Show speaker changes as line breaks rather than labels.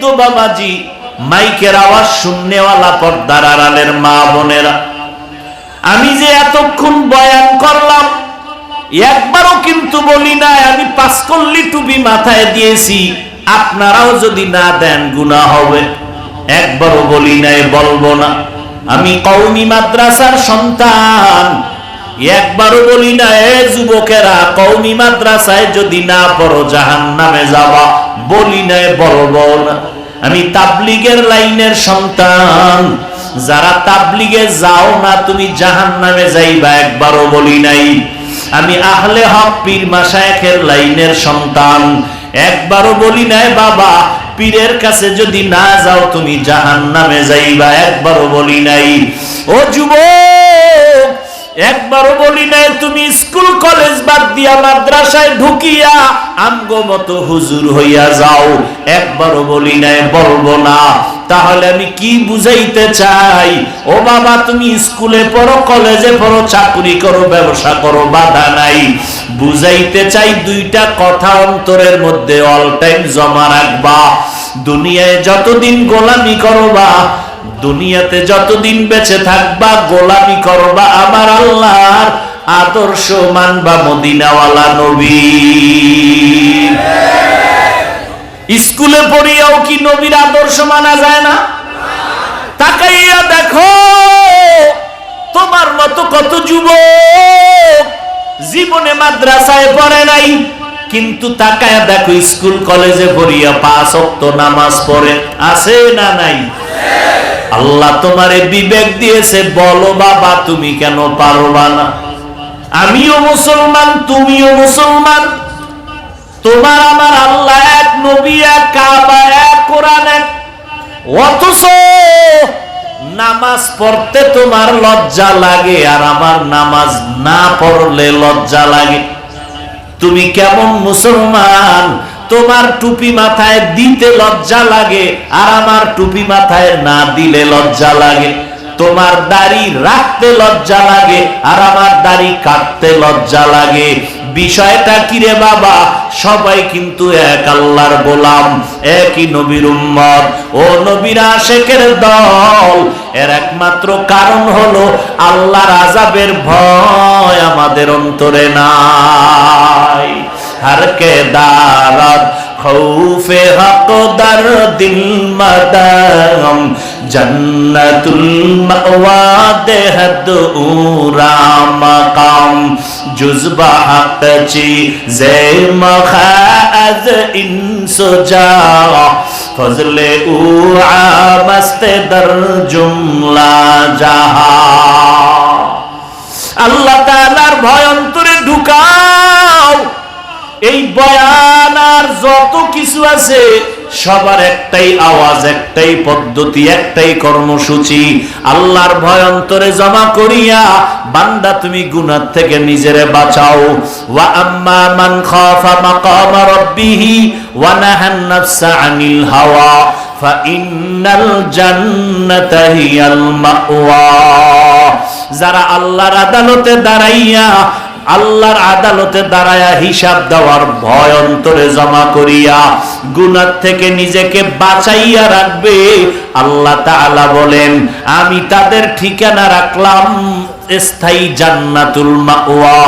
বৃদ্ধ বাবাজি, মাইকের আওয়াজ শুননেওয়ালা, পর্দার আড়ালের মা বোনেরা, আমি যে এতক্ষণ বয়ান করলাম একবারও কিন্তু বলি না আমি 5 কল্লি টুপি মাথায় দিয়েছি, আপনারাও যদি না দেন গুনাহ হবে। একবারও বলি নাই, বলবো না। আমি কওমি মাদ্রাসার সন্তান, একবারও বলি না এ যুবকেরা কওমি মাদ্রাসায় যদি না পড়ো জাহান্নামে যাবা, বলি নাই, বলবো না। আমি তাবলীগের লাইনের সন্তান, যারা তাবলীগে যাও না তুমি জাহান্নামে যাইবা, একবারও বলি নাই। আমি আহলে হক পীর মাশায়েখের লাইনের সন্তান, একবারও বলি নাই বাবা পীরের কাছে যদি না যাও তুমি জাহান্নামে যাইবা, একবারও বলি নাই। ও যুবক, একবারও বলি নাই তুমি স্কুল কলেজ বাদ দিয়া মাদ্রাসায় ঢুকিয়া আমগো মতো হুজুর হইয়া যাও, একবারও বলি নাই, বলবো না। তাহলে আমি কি বুঝাইতে চাই? ও বাবা তুমি স্কুলে পড়ো, কলেজে পড়ো, চাকরি করো, ব্যবসা করো, বাধা নাই। বুঝাইতে চাই দুইটা কথা অন্তরের মধ্যে অল টাইম জমা রাখবা। দুনিয়ায় যতদিন গোলামি করবা, দুনিয়াতে যতদিন বেঁচে থাকবা গোলামি করবা আমার আল্লাহর, আদর্শ মানবা মদিনাওয়ালা নবী। স্কুলে পড়িয়াও কি নবীর আদর্শ মানা যায় না? তাকাইয়া দেখো তোমার মতো কত যুবক জীবনে মাদ্রাসায় পড়ে নাই, কিন্তু তাকাইয়া দেখো স্কুল কলেজে পড়িয়া 5 ওয়াক্ত নামাজ পড়ে, আছে না নাই? আল্লাহ তোমারে বিবেক দিয়েছে, বলো বাবা তুমি কেন পারবা না? আমিও মুসলমান, তুমিও মুসলমান, তোমার আমার আল্লাহ এক, নবী এক, কাবা এক, কোরআন এক, অথচ নামাজ পড়তে তোমার লজ্জা লাগে আর আমার নামাজ না পড়লে লজ্জা লাগে। তুমি কেমন মুসলমান? তোমার টুপি মাথায় দিতে লজ্জা লাগে আর আমার টুপি মাথায় না দিলে লজ্জা লাগে। তোমার দাড়ি রাখতে লজ্জা লাগে আর আমার দাড়ি কাটতে লজ্জা লাগে। বিষয়টা কি রে বাবা? সবাই কিন্তু এক আল্লাহর গোলাম, একই নবীর উম্মত। ও নবীর আশিকের দল, এর একমাত্র কারণ হলো আল্লাহর আযাবের ভয় আমাদের অন্তরে নাই। हर के दारत खौफे हक दर दिल मदम जन्नतुल मअवा देहद उरा मकाम जुज़बा हक ची जे मखाज इंसुजा फजले उआ मस्ते दर जुमला जहा। আল্লাহ তাআলার ভয় অন্তরে ঢুকাও। এই বয়ান আর যত কিছু আছে সবার একটাই আওয়াজ, একটাই পদ্ধতি, একটাই কর্মসূচি। আল্লাহর ভয় অন্তরে জমা করিয়া বান্দা তুমি গুনাহ থেকে নিজেরে বাঁচাও। ওয়া আম্মা মান খাফা মাকাম রাব্বিহি ওয়া নাহান নাফসা আনিল হাওয়া ফাইন্নাল জান্নাতা হিয়াল মাওয়া। যারা আল্লাহর আদালতে দাঁড়াইয়া, আল্লাহর আদালতে দাঁড়ায়া হিসাব দেওয়ার ভয় অন্তরে জমা করিয়া গুনাহ থেকে নিজেকে বাঁচাইয়া রাখবে, আল্লাহ তাআলা বলেন আমি তাদের ঠিকানা রাখলাম স্থায়ী জান্নাতুল মাওয়া।